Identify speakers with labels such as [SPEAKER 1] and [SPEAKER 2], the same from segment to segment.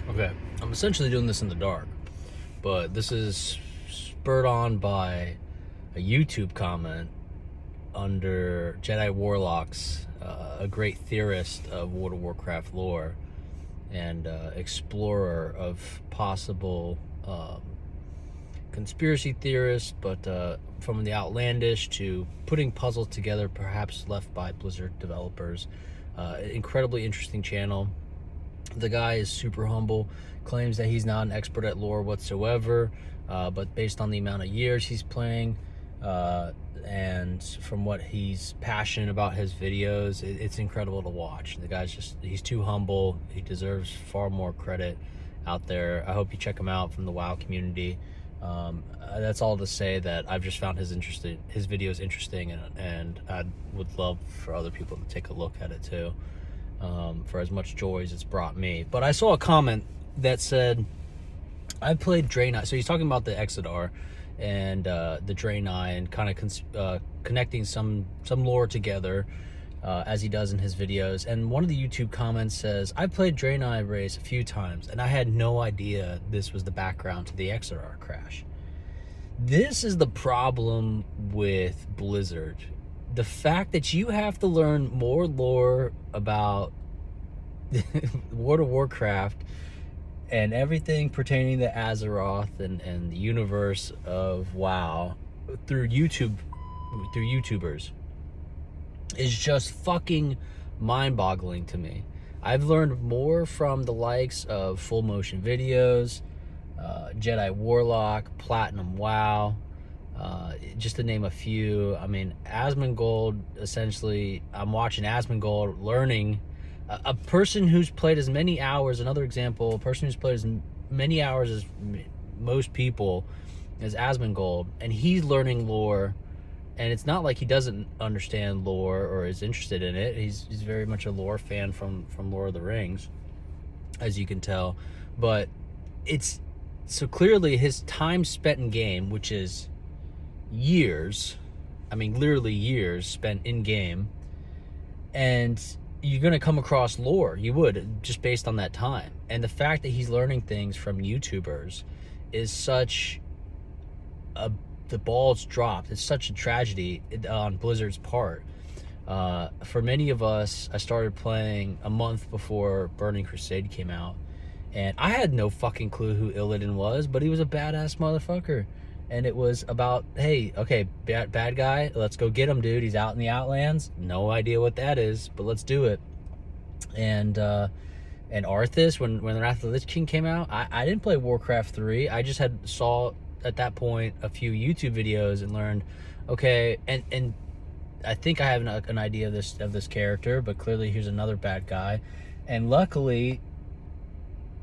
[SPEAKER 1] Okay, I'm essentially doing this in the dark, but this is spurred on by a YouTube comment under Jedi Warlocks, a great theorist of World of Warcraft lore and explorer of possible conspiracy theorists, but from the outlandish to putting puzzles together, perhaps left by Blizzard developers. Incredibly interesting channel. The guy is super humble, claims that he's not an expert at lore whatsoever, but based on the amount of years he's playing, and from what he's passionate about his videos, it's incredible to watch. The guy's he's too humble. He deserves far more credit out there. I hope you check him out from the WoW community. That's all to say that I've just found his videos interesting, and I would love for other people to take a look at it too. For as much joy as it's brought me. But I saw a comment that said, I played Draenei. So he's talking about the Exodar and the Draenei and kind of connecting some lore together as he does in his videos. And one of the YouTube comments says, I played Draenei race a few times and I had no idea this was the background to the Exodar crash. This is the problem with Blizzard. The fact that you have to learn more lore about World of Warcraft and everything pertaining to Azeroth and the universe of WoW through YouTubers is just fucking mind-boggling to me. I've learned more from the likes of full motion videos, Jedi Warlock, Platinum WoW, just to name a few. I mean, Asmongold, essentially, I'm watching Asmongold, learning. A person who's played as many hours, another example, a person who's played as many hours as most people is Asmongold, and he's learning lore, and it's not like he doesn't understand lore or is interested in it. He's very much a lore fan from Lord of the Rings, as you can tell. But it's, so clearly his time spent in game, which is years, I mean literally years spent in game, and you're going to come across lore, you would, just based on that time. And the fact that he's learning things from YouTubers is such the ball's dropped. It's such a tragedy on Blizzard's part. For many of us, I started playing a month before Burning Crusade came out, and I had no fucking clue who Illidan was, but he was a badass motherfucker. And it was about, hey, okay, bad guy, let's go get him, dude. He's out in the Outlands. No idea what that is, but let's do it. And Arthas, when Wrath of the Lich King came out, I didn't play Warcraft 3. I just saw at that point a few YouTube videos and learned, okay, and I think I have an idea of this character, but clearly here's another bad guy. And luckily,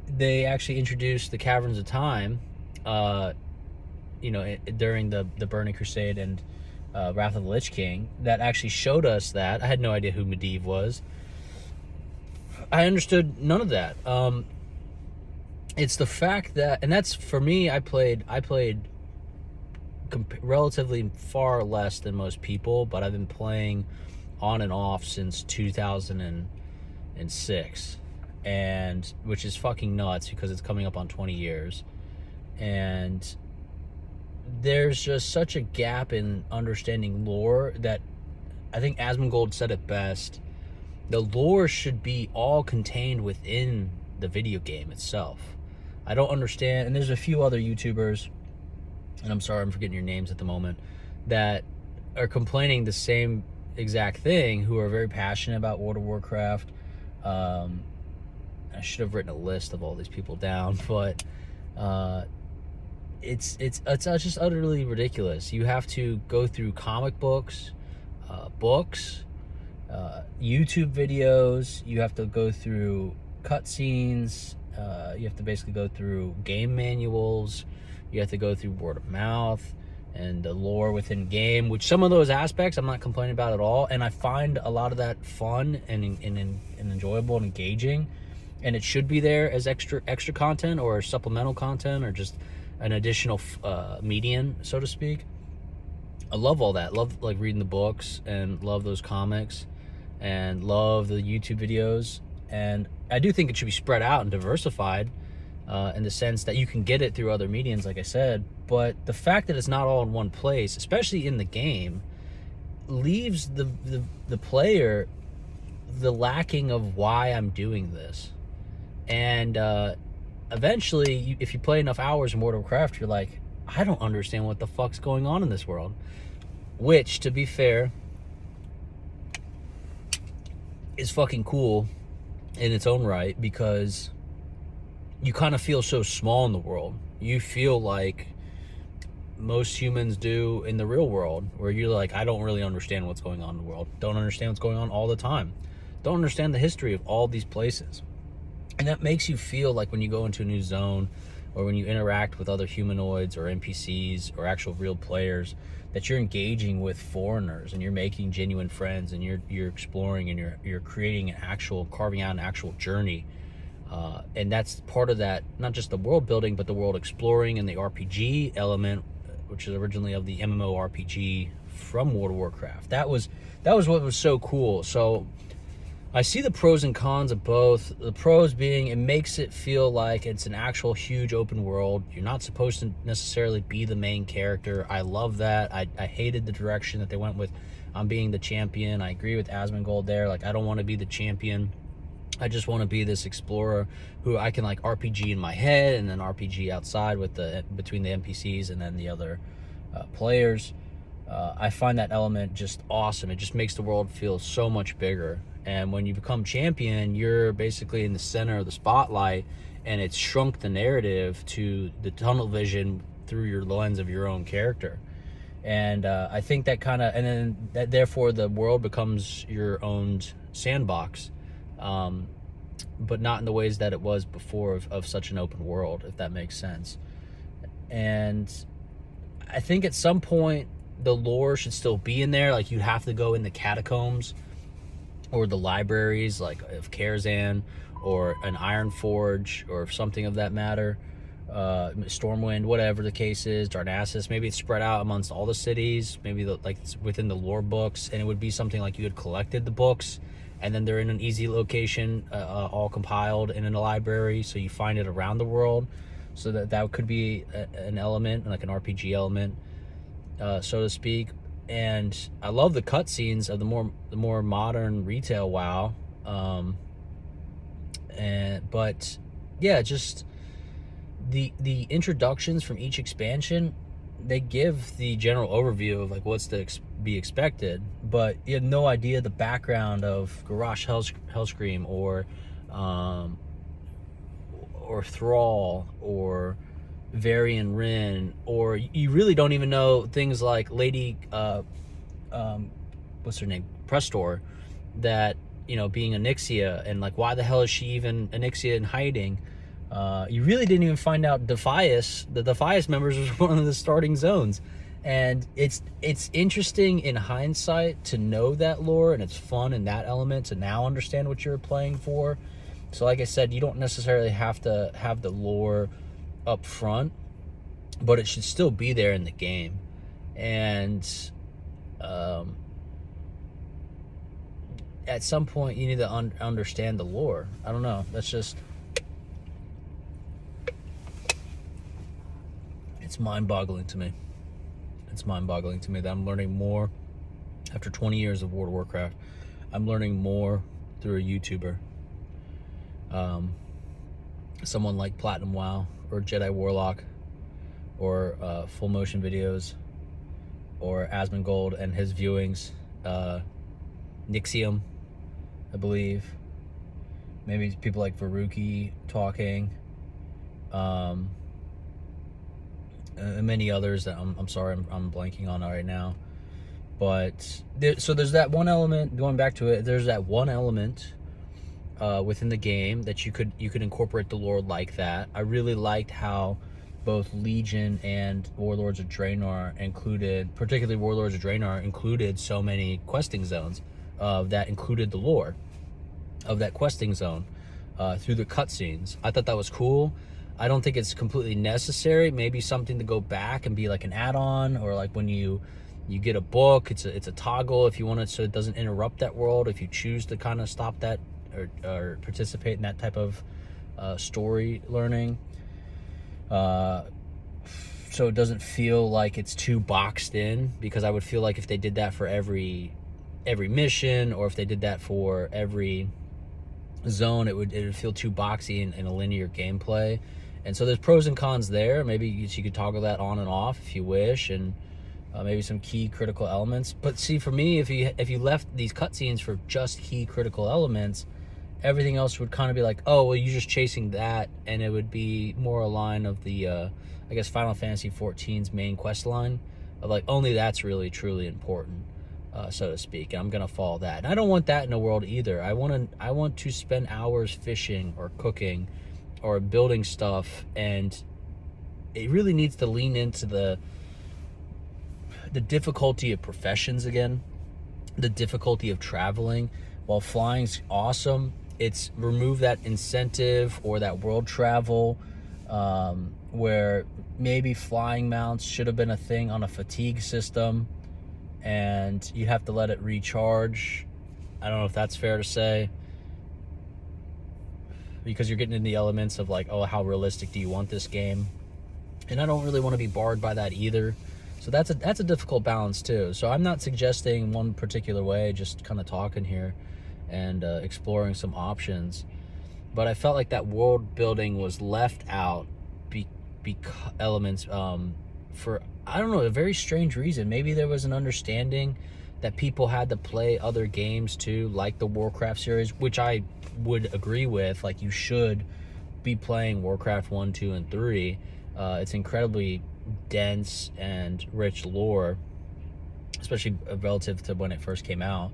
[SPEAKER 1] they actually introduced the Caverns of Time, during the Burning Crusade and Wrath of the Lich King, that actually showed us that. I had no idea who Medivh was. I understood none of that. It's the fact that, and that's, for me, I played relatively far less than most people, but I've been playing on and off since 2006, and which is fucking nuts because it's coming up on 20 years. And there's just such a gap in understanding lore that I think Asmongold said it best. The lore should be all contained within the video game itself. I don't understand, and there's a few other YouTubers, and I'm sorry I'm forgetting your names at the moment, that are complaining the same exact thing, who are very passionate about World of Warcraft. I should have written a list of all these people down, but it's just utterly ridiculous. You have to go through comic books, YouTube videos. You have to go through cutscenes. You have to basically go through game manuals. You have to go through word of mouth and the lore within game, which some of those aspects I'm not complaining about at all, and I find a lot of that fun and enjoyable and engaging, and it should be there as extra content or supplemental content or just an additional medium, so to speak. I love all that. Love like reading the books and love those comics and love the YouTube videos. And I do think it should be spread out and diversified. in the sense that you can get it through other mediums, like I said. But the fact that it's not all in one place, especially in the game, leaves the player the lacking of why I'm doing this. And eventually, if you play enough hours in World of Warcraft, you're like, I don't understand what the fuck's going on in this world. Which, to be fair, is fucking cool in its own right, because you kind of feel so small in the world. You feel like most humans do in the real world, where you're like, I don't really understand what's going on in the world. Don't understand what's going on all the time. Don't understand the history of all these places. And that makes you feel like when you go into a new zone, or when you interact with other humanoids or NPCs or actual real players, that you're engaging with foreigners and you're making genuine friends, and you're exploring, and you're creating an actual, carving out an actual journey. And that's part of that, not just the world building, but the world exploring and the RPG element, which is originally of the MMORPG from World of Warcraft. That was what was so cool. So I see the pros and cons of both. The pros being, it makes it feel like it's an actual huge open world. You're not supposed to necessarily be the main character. I love that. I hated the direction that they went with on being the champion. I agree with Asmongold there. Like, I don't want to be the champion. I just want to be this explorer who I can like RPG in my head and then RPG outside with between the NPCs and then the other players. I find that element just awesome. It just makes the world feel so much bigger. And when you become champion, you're basically in the center of the spotlight, and it's shrunk the narrative to the tunnel vision through your lens of your own character. And I think that kind of, and then that, therefore the world becomes your own sandbox, but not in the ways that it was before of such an open world, if that makes sense. And I think at some point the lore should still be in there. Like, you'd have to go in the catacombs or the libraries, like of Karazhan or an Iron Forge or something of that matter, Stormwind, whatever the case is, Darnassus. Maybe it's spread out amongst all the cities, maybe like it's within the lore books, and it would be something like you had collected the books and then they're in an easy location, all compiled in a library, so you find it around the world. So that could be an element, like an RPG element, so to speak. And I love the cutscenes of the more modern retail WoW, but yeah, just the introductions from each expansion, they give the general overview of like what's to be expected, but you have no idea the background of Garrosh Hellscream or Thrall or Varian Wrynn, or you really don't even know things like Lady what's her name, Prestor, that, you know, being Onyxia, and like why the hell is she even Onyxia in hiding. You really didn't even find out the Defias members was one of the starting zones. And it's interesting in hindsight to know that lore, and it's fun in that element to now understand what you're playing for. So like I said, you don't necessarily have to have the lore up front, but it should still be there in the game. And at some point you need to understand the lore. I don't know, that's just, it's mind-boggling to me. It's mind-boggling to me that I'm learning more after 20 years of World of Warcraft. I'm learning more through a YouTuber, someone like Platinum WoW or Jedi Warlock or Full Motion Videos or Asmongold and his viewings, Nixium, I believe, maybe people like Veruki talking, and many others that I'm sorry I'm blanking on right now. But so there's that one element, going back to it, there's that one element within the game that you could incorporate the lore like that. I really liked how both Legion and Warlords of Draenor included, particularly Warlords of Draenor included so many questing zones that included the lore of that questing zone through the cutscenes. I thought that was cool. I don't think it's completely necessary. Maybe something to go back and be like an add-on, or like when you get a book, it's a toggle if you want it, so it doesn't interrupt that world if you choose to kind of stop that or participate in that type of story learning. so it doesn't feel like it's too boxed in, because I would feel like if they did that for every mission, or if they did that for every zone, it would feel too boxy in a linear gameplay. And so there's pros and cons there. Maybe you could toggle that on and off if you wish, and maybe some key critical elements. But see, for me, if you left these cutscenes for just key critical elements, everything else would kind of be like, oh, well, you're just chasing that, and it would be more a line of the I guess Final Fantasy XIV's main quest line of like, only that's really truly important, so to speak. And I'm gonna follow that, and I don't want that in the world either. I want to spend hours fishing or cooking or building stuff, and it really needs to lean into the difficulty of professions again, the difficulty of traveling. While flying's awesome, it's remove that incentive or that world travel, where maybe flying mounts should have been a thing on a fatigue system, and you have to let it recharge. I don't know if that's fair to say, because you're getting in the elements of like, oh, how realistic do you want this game? And I don't really want to be barred by that either. So that's a difficult balance too. So I'm not suggesting one particular way, just kind of talking here and exploring some options. But I felt like that world building was left out elements for, I don't know, a very strange reason. Maybe there was an understanding that people had to play other games too, like the Warcraft series, which I would agree with. Like, you should be playing Warcraft 1, 2, and 3. It's incredibly dense and rich lore, especially relative to when it first came out.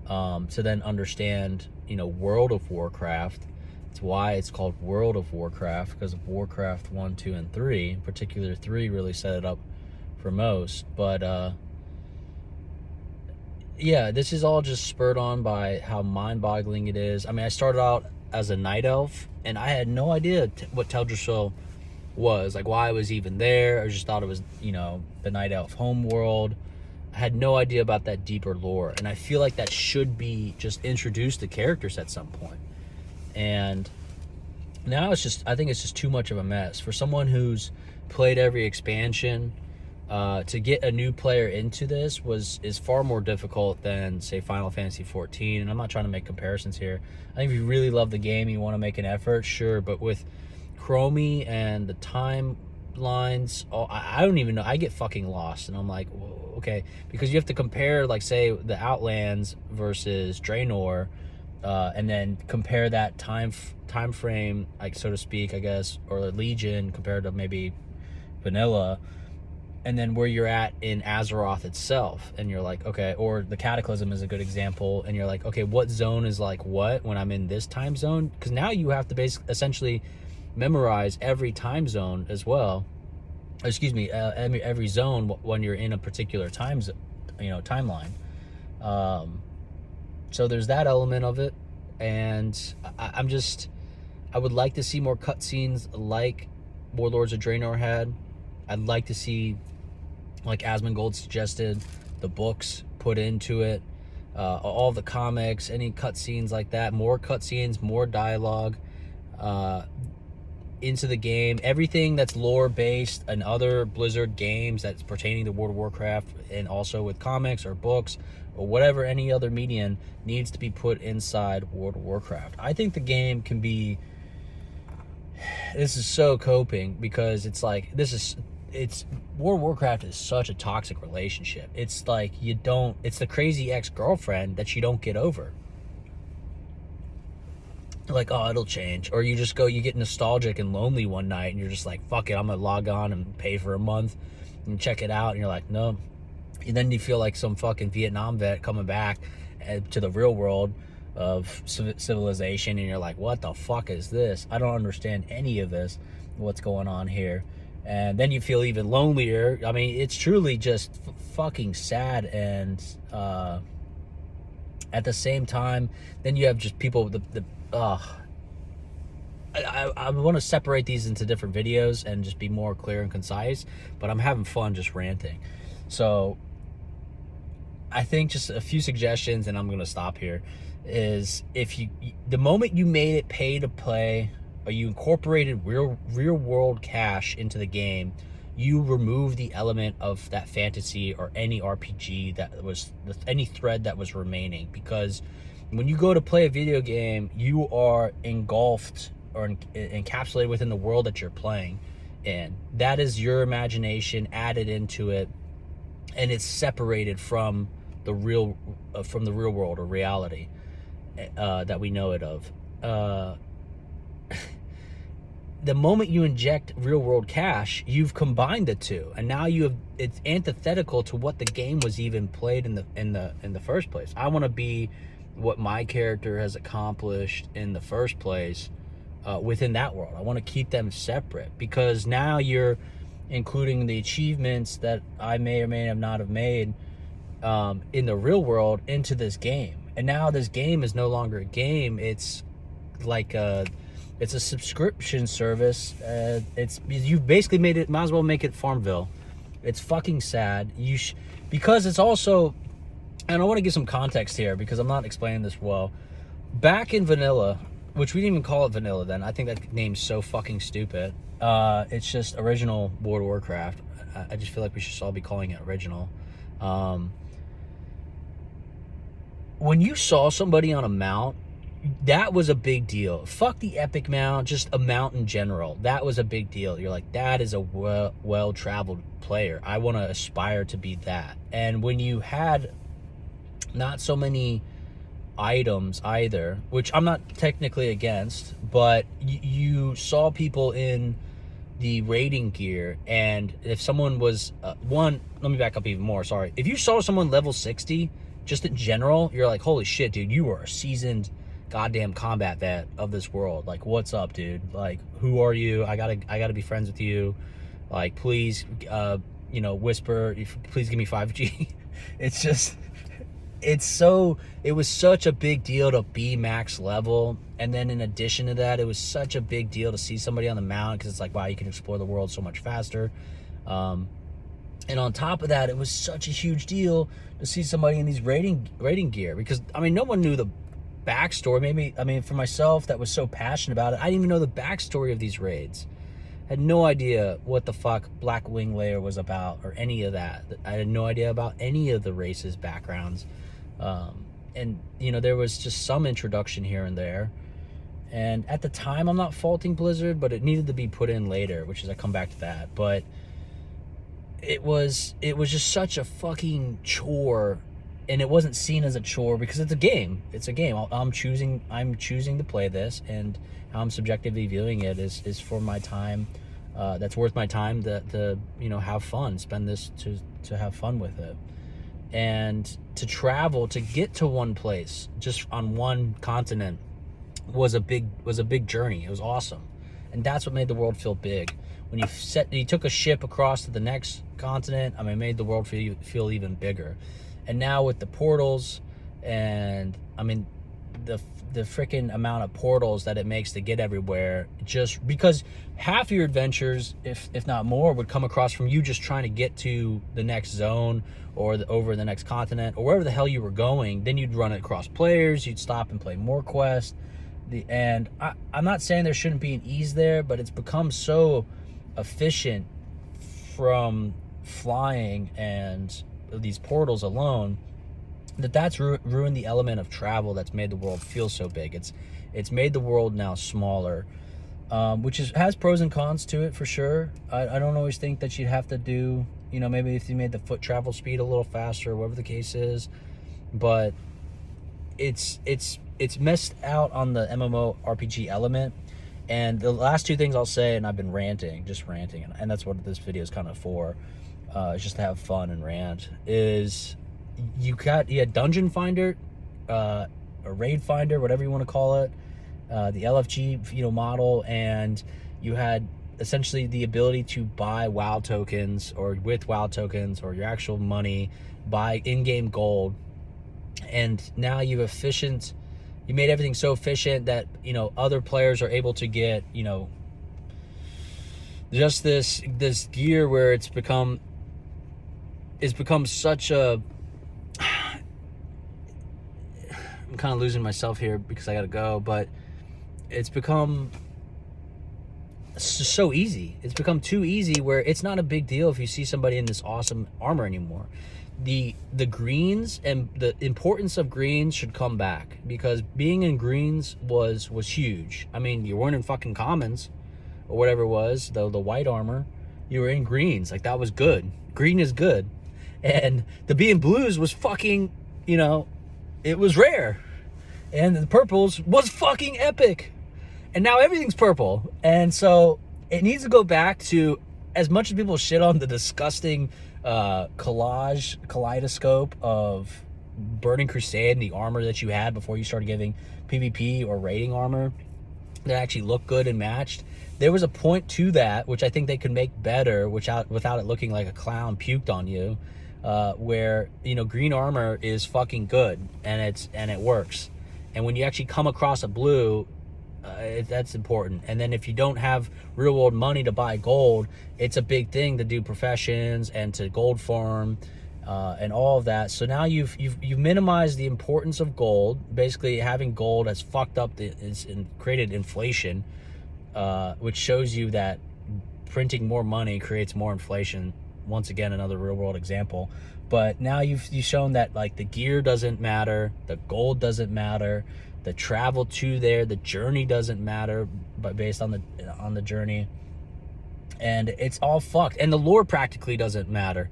[SPEAKER 1] To then understand, World of Warcraft. It's why it's called World of Warcraft, because of Warcraft 1, 2, and 3. In particular, 3 really set it up for most. But yeah, this is all just spurred on by how mind-boggling it is. I mean, I started out as a night elf, and I had no idea what Teldrassil was, like why I was even there. I just thought it was, the night elf homeworld. I had no idea about that deeper lore, and I feel like that should be just introduced to characters at some point. And now I think it's just too much of a mess for someone who's played every expansion. To get a new player into this is far more difficult than, say, Final Fantasy XIV. And I'm not trying to make comparisons here. I think if you really love the game, you want to make an effort, sure. But with Chromie and the timelines, I don't even know. I get fucking lost, and I'm like, okay, because you have to compare, like, say, the Outlands versus Draenor, and then compare that time frame, like, so to speak, I guess, or Legion compared to maybe vanilla, and then where you're at in Azeroth itself, and you're like, okay, or the Cataclysm is a good example, and you're like, okay, what zone is like what when I'm in this time zone? Because now you have to essentially memorize every time zone as well. Excuse me, every zone when you're in a particular timeline. So there's that element of it, and I would like to see more cutscenes like Warlords of Draenor had. I'd like to see, like Asmongold suggested, the books put into it, all the comics, any cutscenes like that, more cutscenes, more dialogue into the game. Everything that's lore based and other Blizzard games that's pertaining to World of Warcraft, and also with comics or books or whatever, any other medium, needs to be put inside World of Warcraft. I think the game can be, this is so coping, because it's like, World of Warcraft is such a toxic relationship. It's like, it's the crazy ex-girlfriend that you don't get over. Like, oh, it'll change. Or you get nostalgic and lonely one night, and you're just like, fuck it, I'm gonna log on and pay for a month and check it out, and you're like, no. And then you feel like some fucking Vietnam vet coming back to the real world of civilization, and you're like, what the fuck is this? I don't understand any of this, what's going on here. And then you feel even lonelier. I mean, it's truly just fucking sad. And at the same time, then you have just people, I want to separate these into different videos and just be more clear and concise, but I'm having fun just ranting. So I think just a few suggestions, and I'm going to stop here, is the moment you made it pay to play you incorporated real world cash into the game, you remove the element of that fantasy or any RPG that was any thread that was remaining. Because when you go to play a video game, you are engulfed or encapsulated within the world that you're playing in. That is your imagination added into it, and it's separated from the real world or reality that we know it of. The moment you inject real world cash, you've combined the two, and now it's antithetical to what the game was even played in the first place. I want to be what my character has accomplished in the first place within that world. I want to keep them separate, because now you're including the achievements that I may or may not have made in the real world into this game. And now this game is no longer a game. It's like it's a subscription service. You've basically made it. Might as well make it Farmville. It's fucking sad. Because it's also, and I want to give some context here because I'm not explaining this well. Back in vanilla, which we didn't even call it vanilla then. I think that name's so fucking stupid. It's just original World of Warcraft. I just feel like we should all be calling it original. When you saw somebody on a mount, that was a big deal. Fuck the epic mount, just a mount in general. That was a big deal. You're like, that is a well-traveled player. I want to aspire to be that. And when you had not so many items either, which I'm not technically against, but you saw people in the raiding gear, and if someone was let me back up even more, sorry. If you saw someone level 60 just in general, you're like, holy shit, dude, you are a seasoned goddamn combat vet of this world. Like, what's up, dude? Like, who are you? I gotta be friends with you. Like, please whisper, please give me 5G. It's just, it was such a big deal to be max level. And then in addition to that, it was such a big deal to see somebody on the mount, because it's like, wow, you can explore the world so much faster. And on top of that, it was such a huge deal to see somebody in these raiding gear, because, I mean, no one knew the backstory. Maybe, I mean, for myself that was so passionate about it, I didn't even know the backstory of these raids. I had no idea what the fuck Black Wing Layer was about or any of that. I had no idea about any of the races' backgrounds. And, there was just some introduction here and there. And at the time, I'm not faulting Blizzard, but it needed to be put in later, which is, I come back to that. But it was just such a fucking chore, and it wasn't seen as a chore because it's a game. It's a game. I'm choosing to play this, and how I'm subjectively viewing it is for my time. That's worth my time to have fun, spend this to have fun with it. And to travel, to get to one place just on one continent was a big journey. It was awesome. And that's what made the world feel big. When you took a ship across to the next continent, I mean, it made the world feel even bigger. And now with the portals, and I mean, the freaking amount of portals that it makes to get everywhere, just because half your adventures, if not more, would come across from you just trying to get to the next zone or over the next continent or wherever the hell you were going. Then you'd run it across players, you'd stop and play more quests. And I'm not saying there shouldn't be an ease there, but it's become so efficient from flying and these portals alone that's ruined the element of travel that's made the world feel so big. It's made the world now smaller, which has pros and cons to it for sure. I don't always think that you'd have to do, maybe if you made the foot travel speed a little faster, whatever the case is, but it's missed out on the MMORPG element. And the last two things I'll say, and I've been ranting, and that's what this video is kind of for, is just to have fun and rant, is you had Dungeon Finder, or Raid Finder, whatever you want to call it, the LFG model, and you had essentially the ability to buy WoW tokens, or with WoW tokens or your actual money, buy in-game gold. And now you made everything so efficient that other players are able to get just this gear where it's become such a, I'm kind of losing myself here because I gotta go, but it's become so easy. It's become too easy where it's not a big deal if you see somebody in this awesome armor anymore. The greens and the importance of greens should come back, because being in greens was huge. I mean, you weren't in fucking commons or whatever it was, the white armor. You were in greens. Like, that was good. Green is good. And to be in blues was fucking, you know, it was rare. And the purples was fucking epic. And now everything's purple. And so it needs to go back to, as much as people shit on the disgusting kaleidoscope of Burning Crusade and the armor that you had before you started giving PvP or raiding armor that actually looked good and matched. There was a point to that, which I think they could make better without it looking like a clown puked on you, where, you know, green armor is fucking good and it works. And when you actually come across a blue, that's important. And then if you don't have real world money to buy gold, it's a big thing to do professions and to gold farm and all of that. So now you've minimized the importance of gold. Basically, having gold has fucked up created inflation, which shows you that printing more money creates more inflation. Once again, another real world example. But now you've shown that, like, the gear doesn't matter, the gold doesn't matter, the travel to there, the journey doesn't matter, but based on the journey, and it's all fucked. And the lore practically doesn't matter.